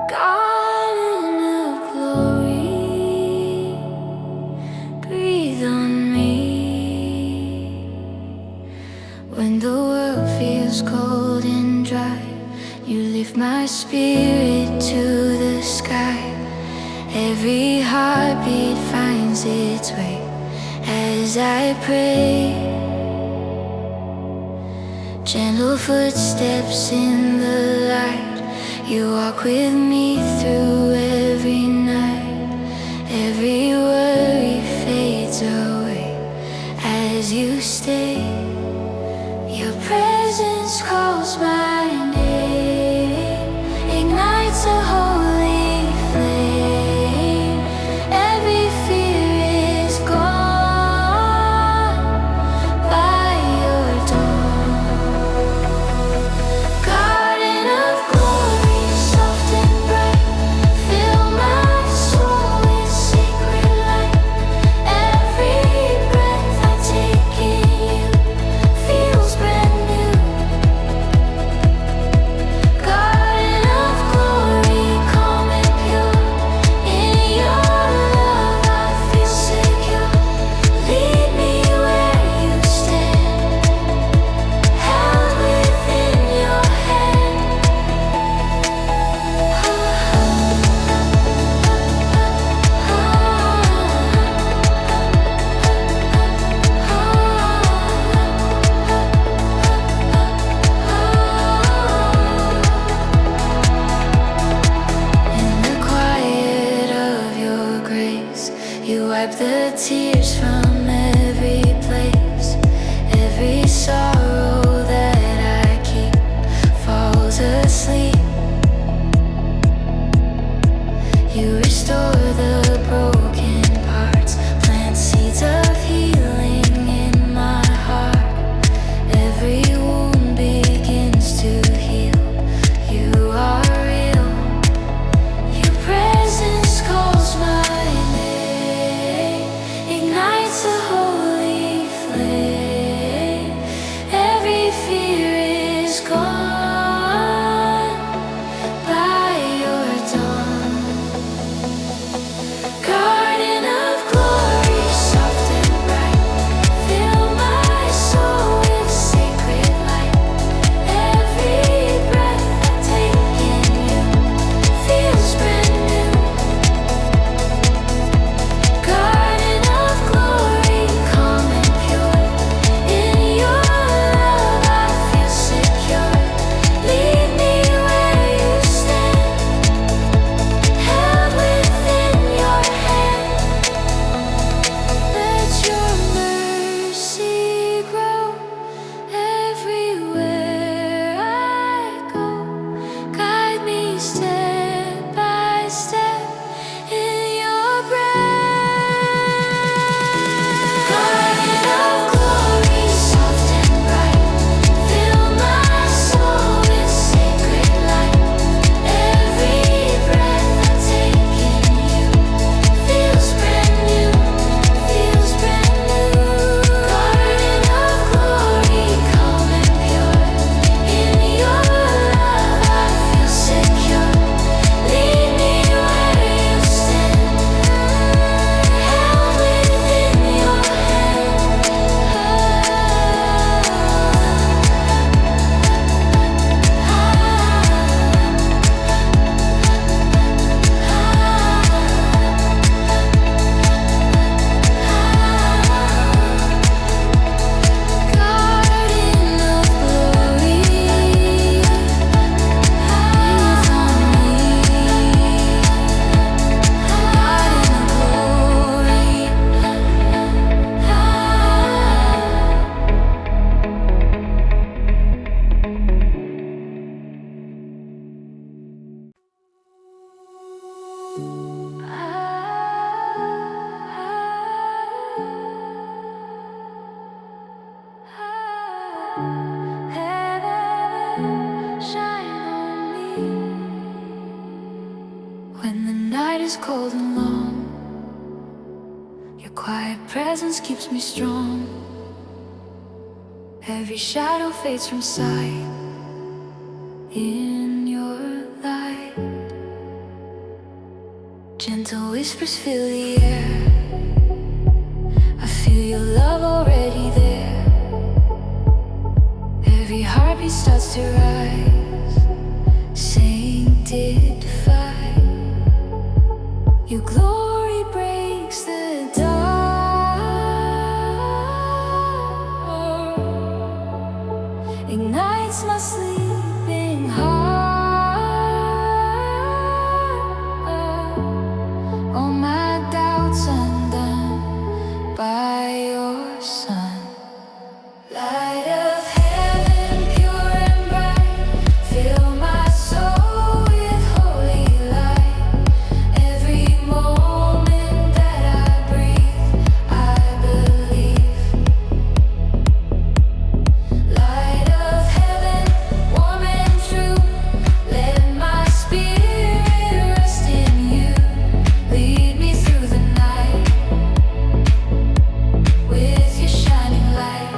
Garden of glory, breathe on me. When the world feels cold and dry, you lift my spirit to the sky. Every heartbeat finds its way as I pray. Gentle footsteps in the light, you walk with me through every night. Every worry fades away as you stay. Your presence calls my name, ignites a holy flame. Every fear is gone by your dawn. Garden of glory, soft and bright, fill my soul with sacred light. Every breath I take in you feels brand new. Garden of glory, calm and pure. In your love I feel secure. Lead me where you stand, held within your hand. In the quiet of your grace, you wipe the tears from every place. Every sorrow that I keep falls asleep. You restore the broken parts, plant seeds of healing in my heart. Every wound begins to heal. You are real. Your presence calls my name, ignites a holy flame. Every fear is gone by your dawn. Garden of glory, soft and bright, fill my soul with sacred light. Every breath I take in you feels brand new. Garden of glory, calm and pure. In your love I feel secure. Lead me where you stand, held within your hand. Let your mercy grow everywhere I go. Guide me step by step in your breath. Garden of glory, soft and bright, fill my soul with sacred light. Every breath I take in you feels brand new, feels brand new. Garden of glory, calm and pure. In your love I feel secure. Lead me where you stand, held within your Garden of glory, breathe on heaven, shine on me. When the night is cold and long, your quiet presence keeps me strong. Every shadow fades from sight in your light. Gentle whispers fill the air. I feel your love already there. Every heartbeat starts to rise, sanctified. Your glory breaks the dark, ignites my sleeping heart. All my doubts undone by your Son. Light of heaven, pure and bright, fill my soul with holy light. Every moment that I breathe, I believe. Light of heaven, warm and true, let my spirit rest in you. Lead me through the night with your shining light.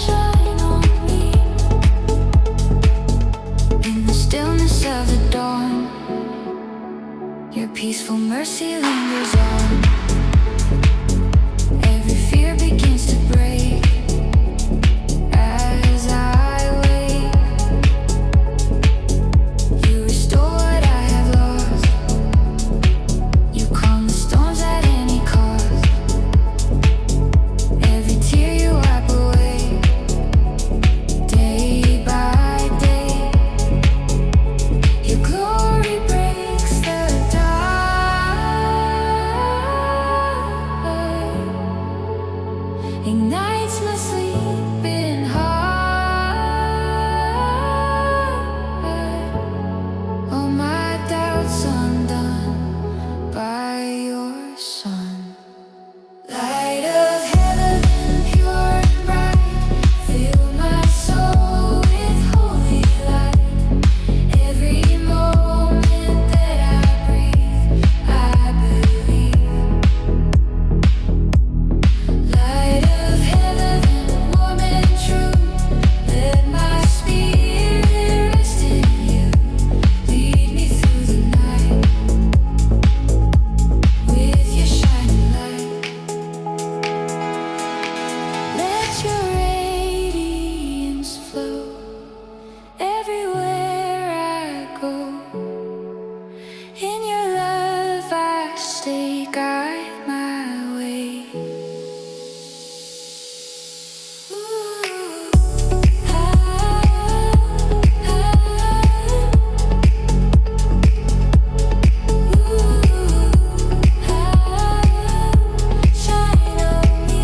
Shine on me. In the stillness of the dawn, your peaceful mercy lingers on. Every fear begins to break as I wake. You restore what I have lost. You calm the storms at any cost. Every tear you wipe away, day by day. Your glory breaks the dark, ignites my sleeping heart. All my doubts undone by your Son. Light of heaven, pure and bright, fill my soul with holy light. Every moment that I breathe, I believe. Light of heaven, warm and true, let my spirit rest in you. Lead me through the night with your shining light. Let your radiance flow everywhere I go. In your love I stay, guide my way. Shine on me.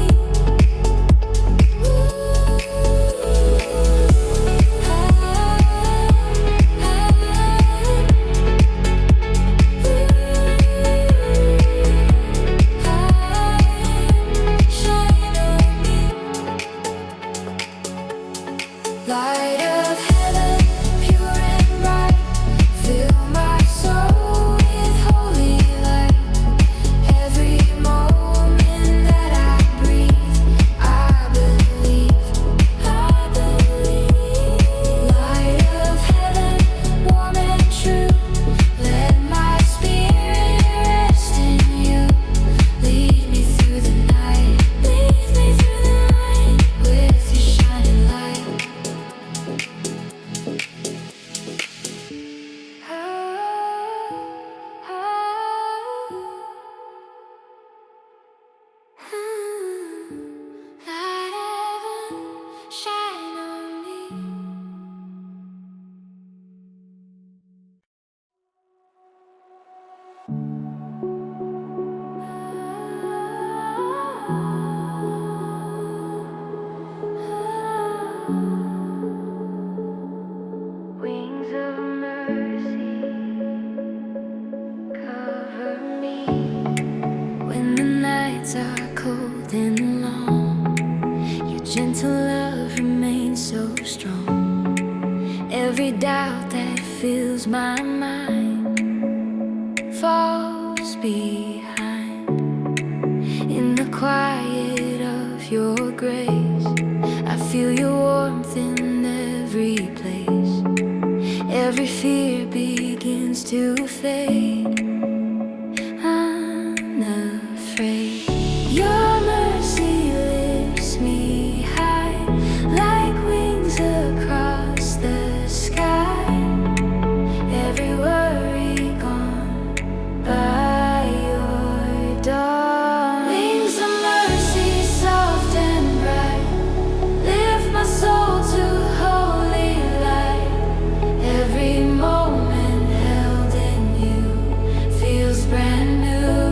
Light of heaven, pure and bright, fill my soul with holy light. Every moment that I breathe, I believe. Light of heaven, warm and true, let my spirit rest in you. Lead me through the night, with your shining light. Light heaven, shine on me. Wings of mercy cover me when the nights are cold and long. gentle love remains so strong. Every doubt that fills my mind falls behind. In the quiet of your grace, I feel your warmth in every place. Every fear begins to fade. Unafraid, your mercy lifts me high, like wings across the sky. Every worry gone by your dawn. Wings of mercy, soft and bright, lift my soul to holy light. Every moment held in you feels brand new.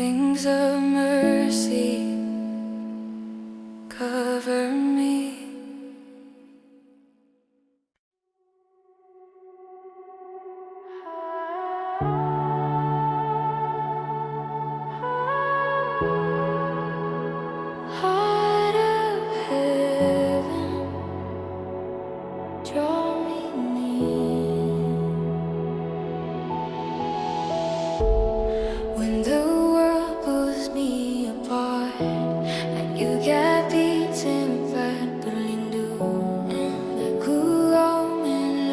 Wings of mercy cover me. Heart of heaven, draw me near. When the world pulls me apart and you get beaten back berlindung, aku roaming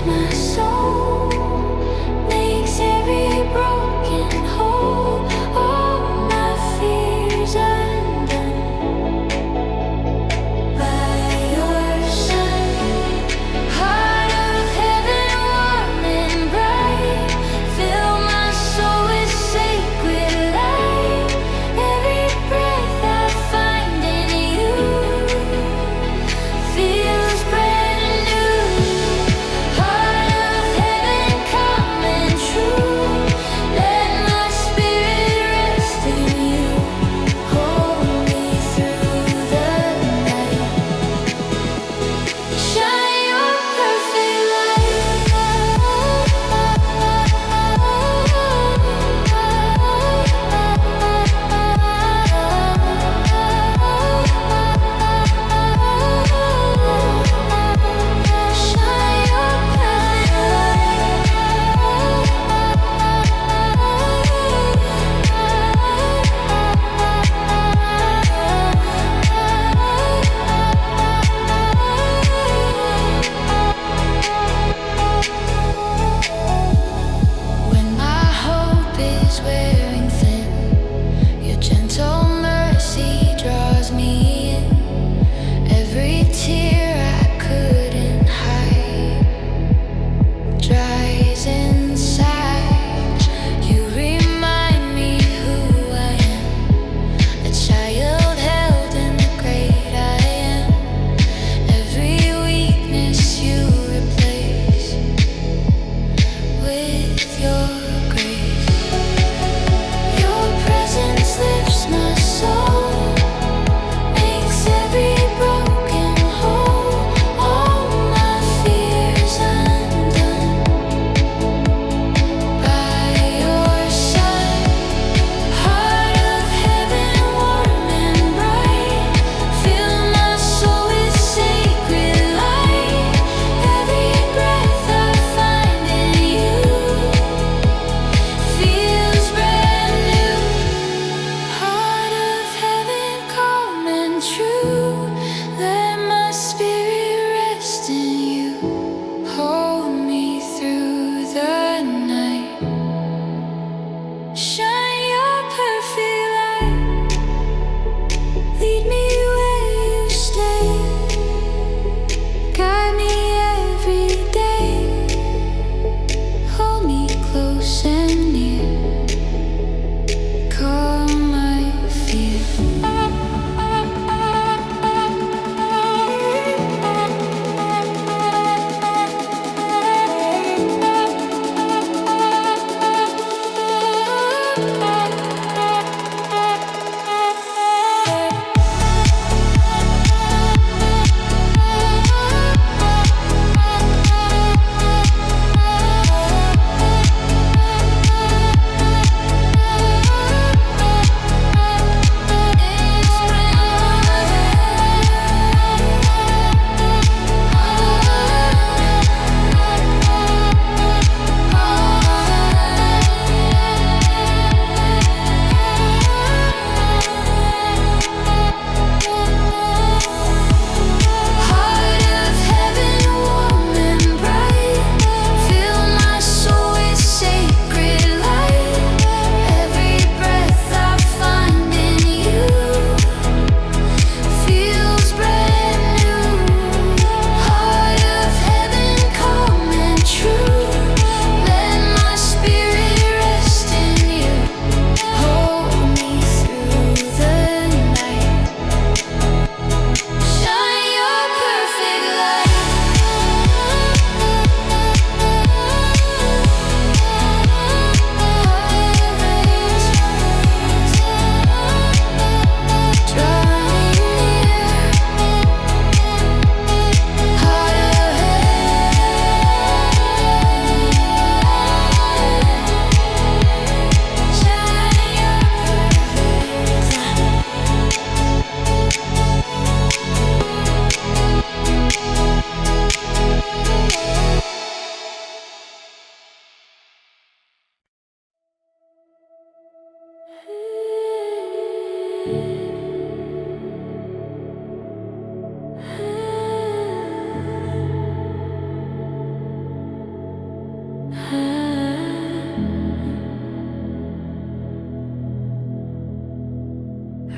my soul, makes every broken hole. All my fears undone by your sun. Heart of heaven, warm and bright, fill my soul with sacred light. Every breath I find in you feels brand new. Heart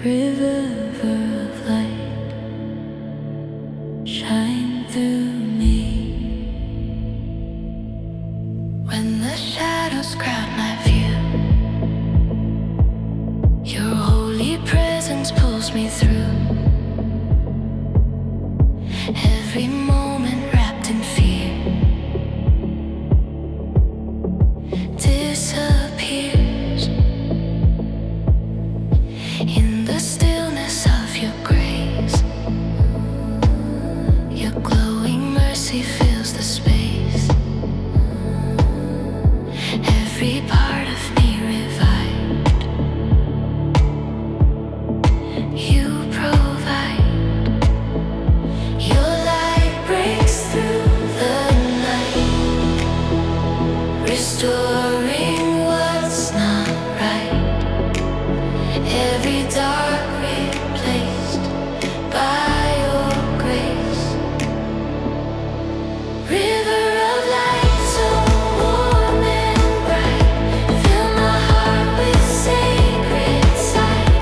River of light, shine through me. When the shadows crowd my view, your holy presence pulls me through. Every moment wrapped in fear disappears in the stillness of your grace. Your glowing mercy fills the space. Every part of me revived. You provide. Your light breaks through the night, restoring what's not right. Every dark replaced by your grace. River of light, so warm and bright, fill my heart with sacred sight.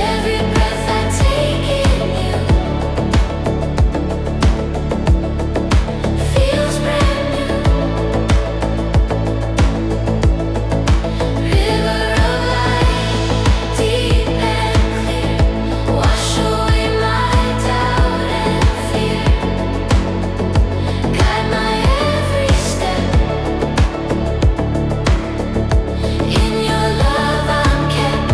Every breath I take in you feels brand new. River of light, deep and clear, wash away my doubt and fear. Guide my every step. In your love I'm kept.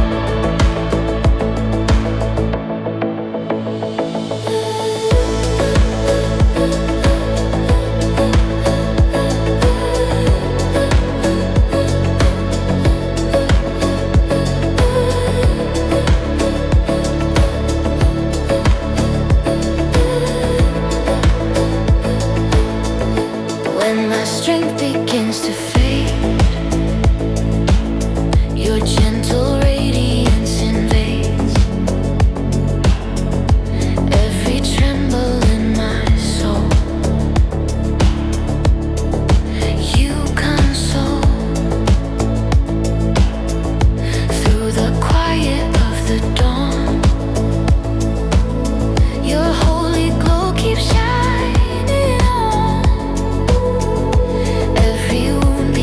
When my strength begins to fade, your gentle radiance invades every tremble in my soul. You console through the quiet of the dawn. Your holy glow keeps shining on. Every wound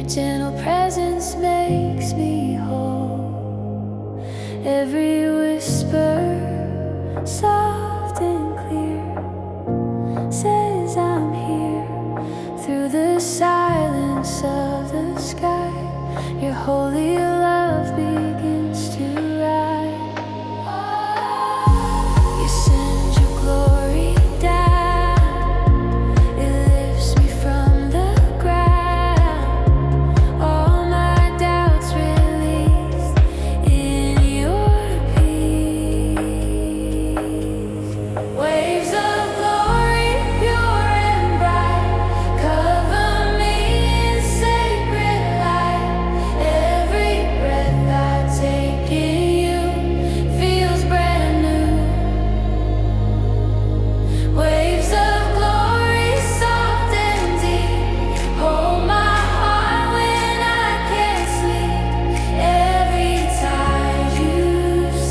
Your gentle presence makes me whole. Every whisper, soft and clear, says I'm here. Through the silence of the sky, your holy love begins to rise. You send your glory down, it lifts me from the ground. All my doubts released in your peace. Waves of glory, pure and bright, cover me in sacred light. Every breath I take in you feels brand new. Waves of glory, soft and deep, hold my heart when I can't sleep. Every tide you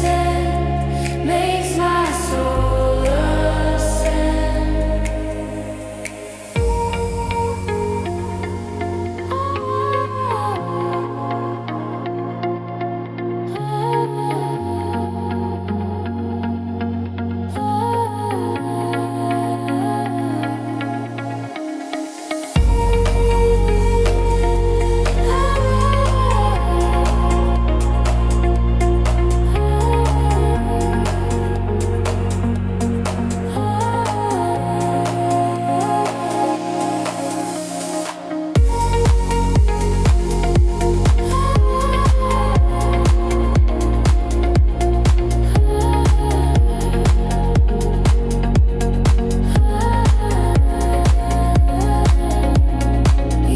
send makes my soul ascend.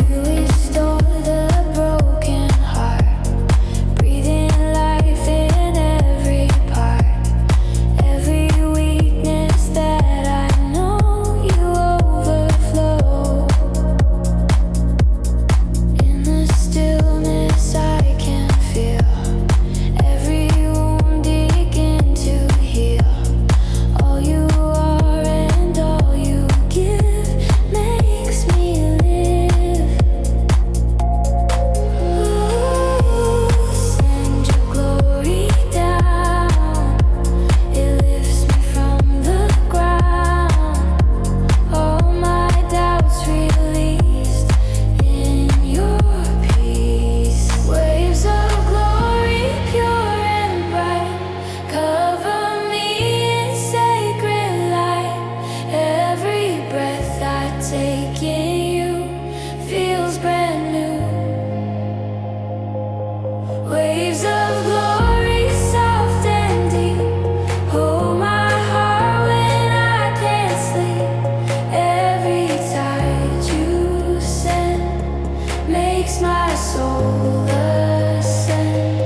You restore the broken heart, breathing life in every part. Every weakness that I know, you overflow. In the stillness I can feel every wound begin to heal. All you are and all you give makes me live. Send your glory down, it lifts me from the ground. All my doubts released in your peace. Waves of glory, pure and bright, cover me in sacred light. Every breath I take in you feels brand new. Waves of glory, soft and deep, hold my heart when I can't sleep. Every tide you send makes my soul ascend.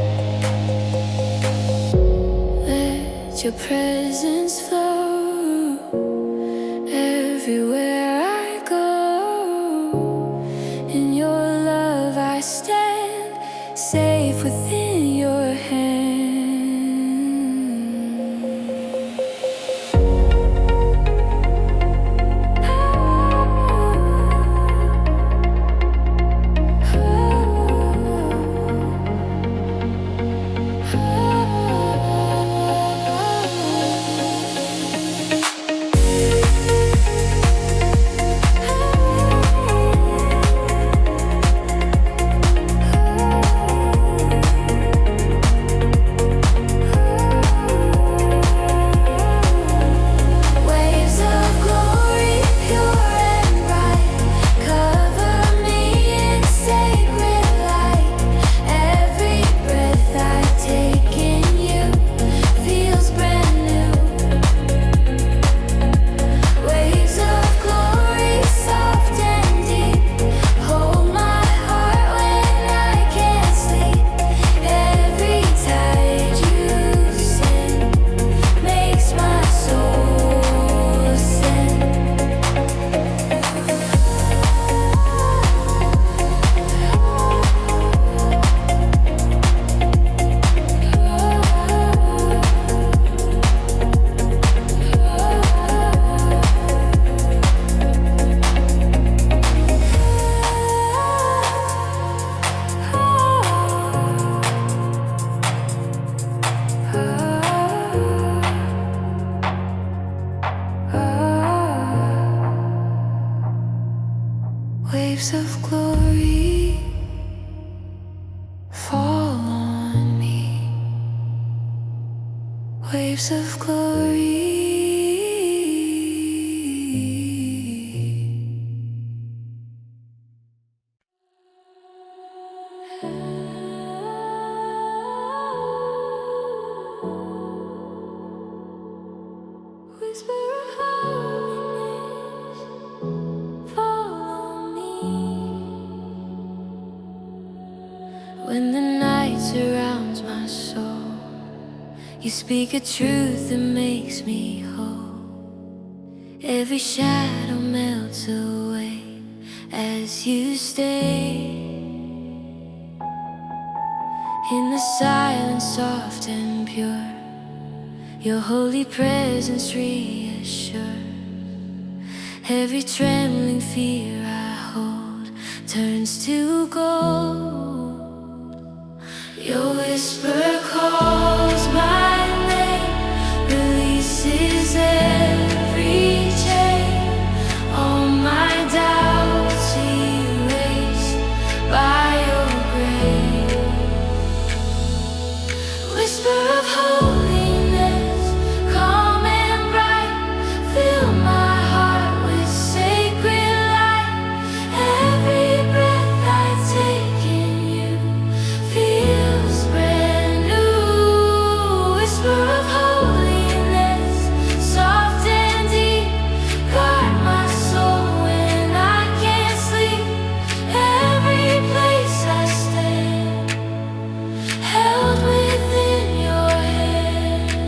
Let your presence flow everywhere I go. In your love I stand, safe within your hand. Waves of glory fall on me. Waves of glory. Whisper of holiness, follow me. When the night surrounds my soul, you speak a truth that makes me whole. Every shadow melts away as you stay. In the silence soft and pure, your holy presence reassures. Every trembling fear I hold turns to gold. Your whisper calls my name, releases every chain. All my doubts erased by your grace. Whisper of holiness, calm and bright, fill my heart with sacred light. Every breath I take in you feels brand new. Whisper of holiness, soft and deep, guard my soul when I can't sleep. Every place I stand, held within your hand.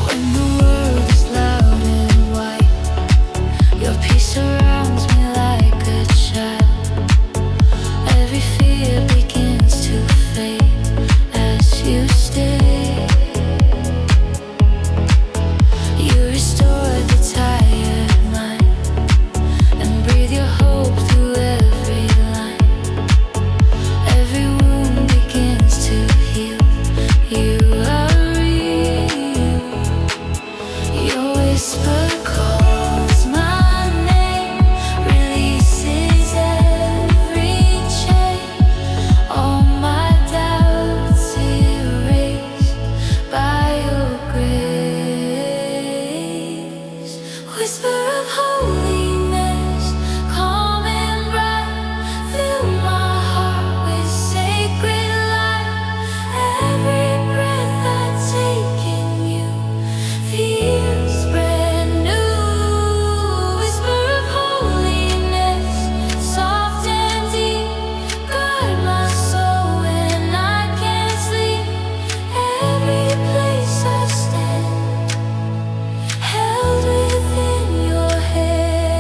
When the world is loud and white, your peace surrounds me like a child. Every fear begins to fade as you stay. You restore the tired mind and breathe your hope through every line. Every wound begins to heal. You are real. Your whisper calls my name, releases every chain. All my doubts erased by your grace. Whisper of holiness, calm and bright, fill my heart with sacred light. Every breath I take in you feels brand new. Whisper of holiness, soft and deep, guard my soul when I can't sleep. Every place I stand, held within your hand.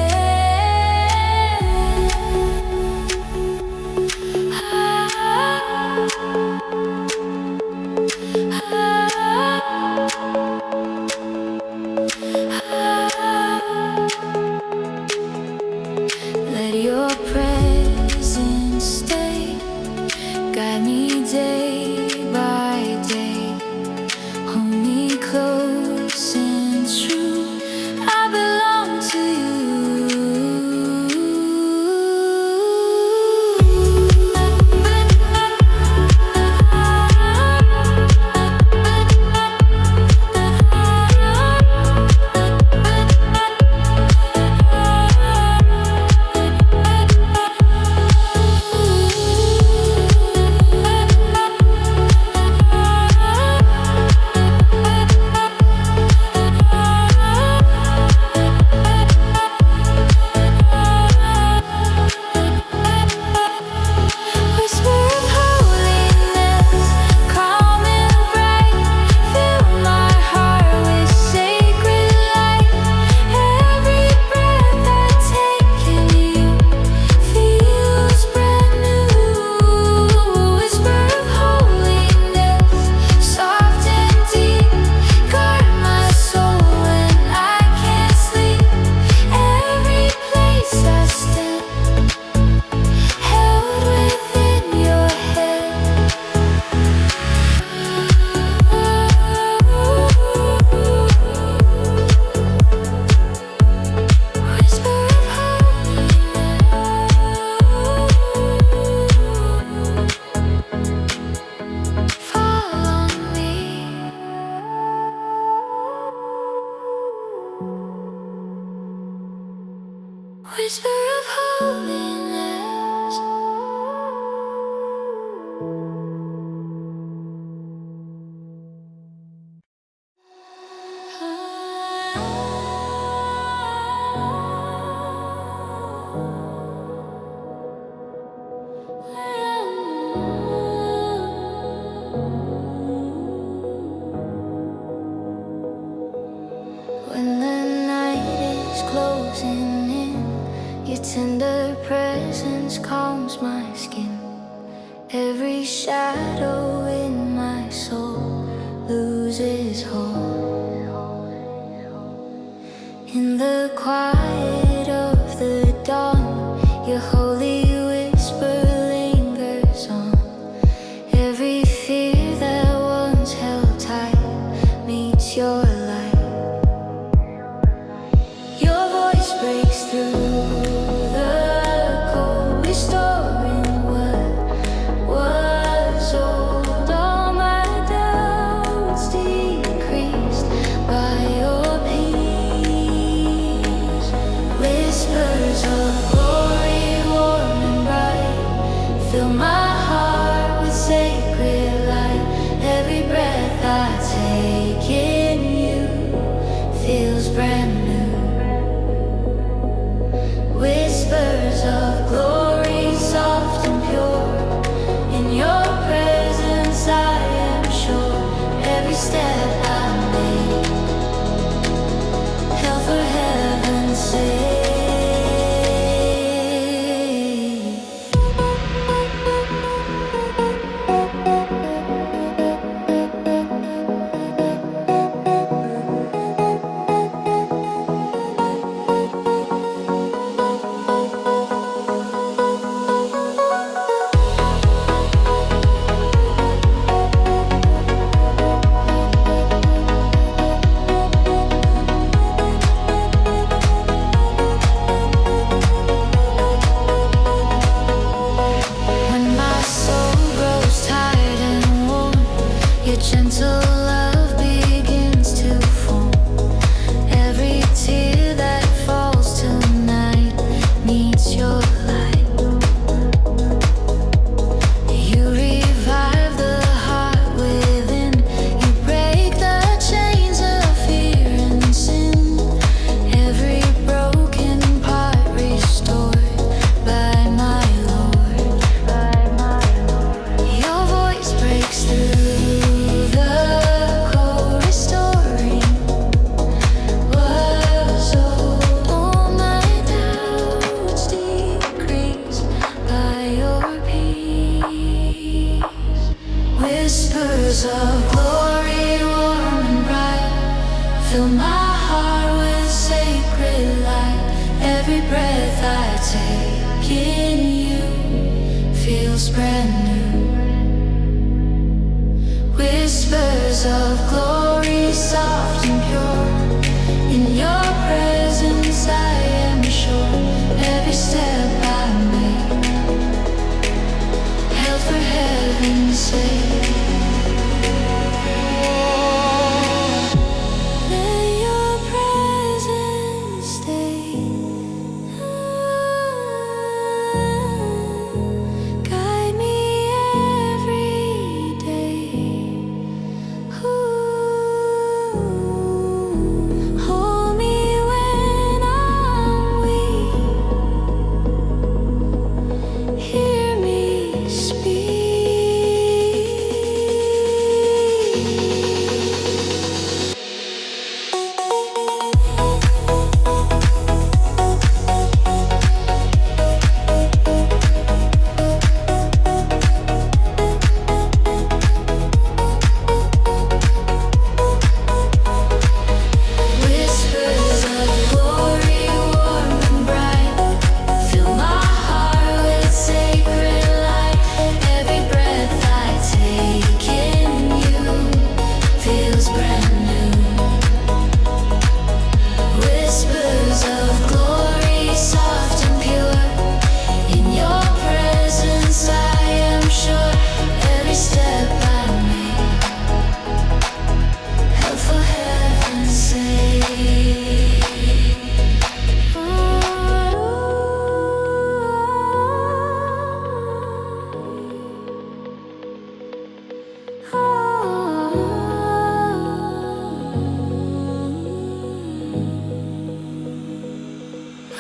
Whisper of holiness. When the night is closing in, your tender presence calms my skin. Every shadow in my soul loses hope. In the quiet of the dawn, your holy whisper lingers on. Every fear that once held tight meets your light. Your voice breaks through the cold, restoring what was old. All my doubts decreased by your peace. Whispers of glory, warm and bright, fill my heart with sacred light. Every breath I take in you feels brand new. Whispers of glory, soft and pure. In your presence I am sure. Every step I make, hell for heaven's sake. Your gentle love begins to form. Every tear that falls tonight needs your light. You revive the heart within. You break the chains of fear and sin. Every broken part restored by my Lord. Your voice breaks through Whispers of glory, warm and bright, fill my heart with sacred light. Every breath I take in you feels brand new. Whispers of glory, soft and pure. In your presence I am sure. Every step I make, held for heaven's sake. Guide me every day. Ooh.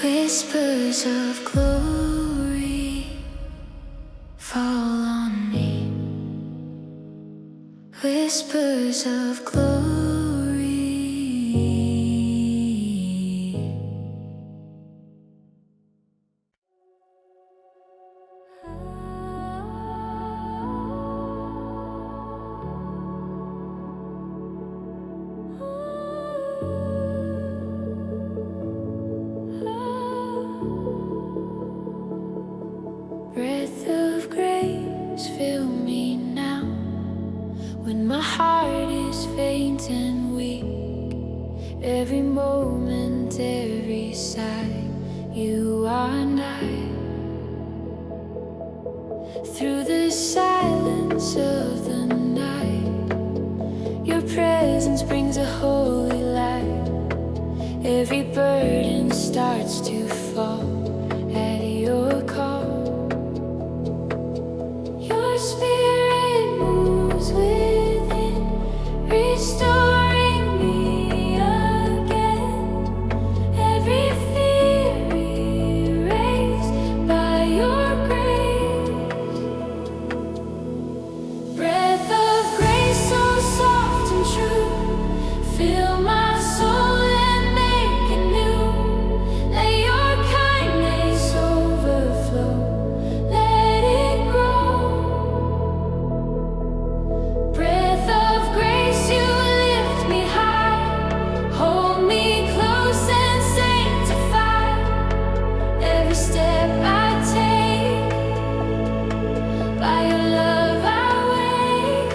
Whispers of glory fall on me. Whispers of glory. Breath of grace, fill me now. When my heart is faint and weak, every moment, every sigh, you are nigh. Through the silence of the night, your presence brings a holy light. Every burden starts to fall at your call. Your spirit moves within, restoring me again. Every fear erased by your grace. Breath of grace, so soft and true, fill my soul and make it new. Let your kindness overflow, let it grow. Breath of grace, you lift me high, hold me close and sanctify. Every step I take, by your love I wake.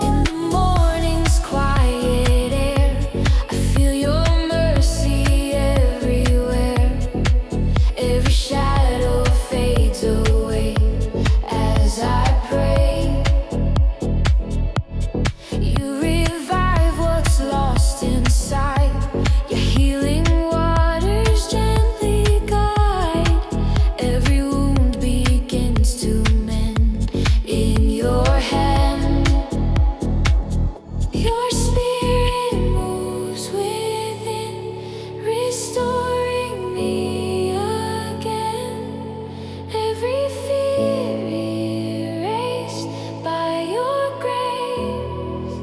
In the morning's quiet air, I feel your mercy everywhere. Every shadow fades away as I pray. You revive what's lost inside. Your healing waters gently guide. Every wound begins to mend in your hand. Your spirit moves within, restoring me again. Every fear erased by your grace.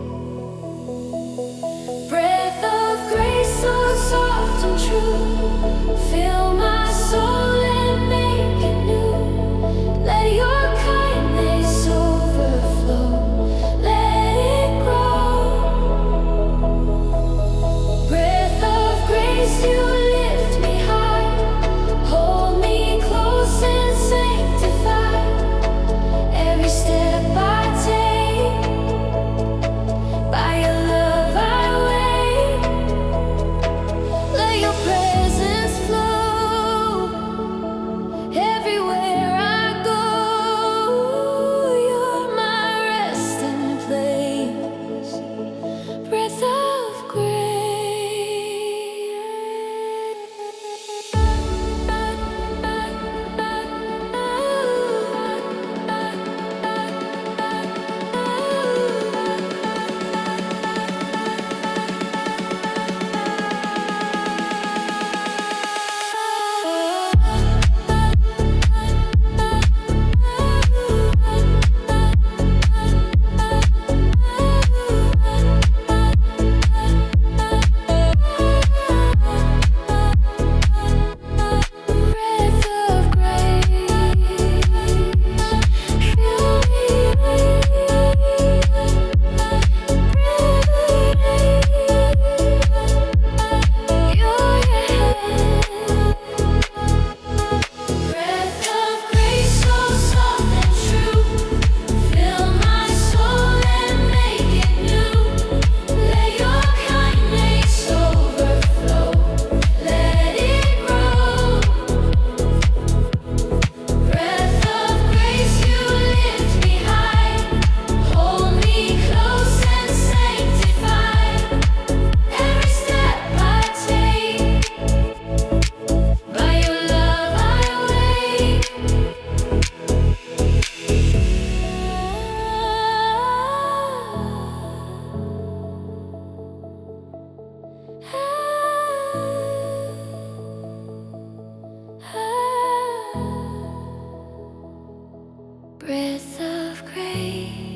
Breath of grace, so soft and true, fill my soul and make it new. Let your kindness overflow, let it grow. Breath of grace, you lift me high, hold me close and sanctify. Every step I take, by your love I wait. Let your presence Breath of grace.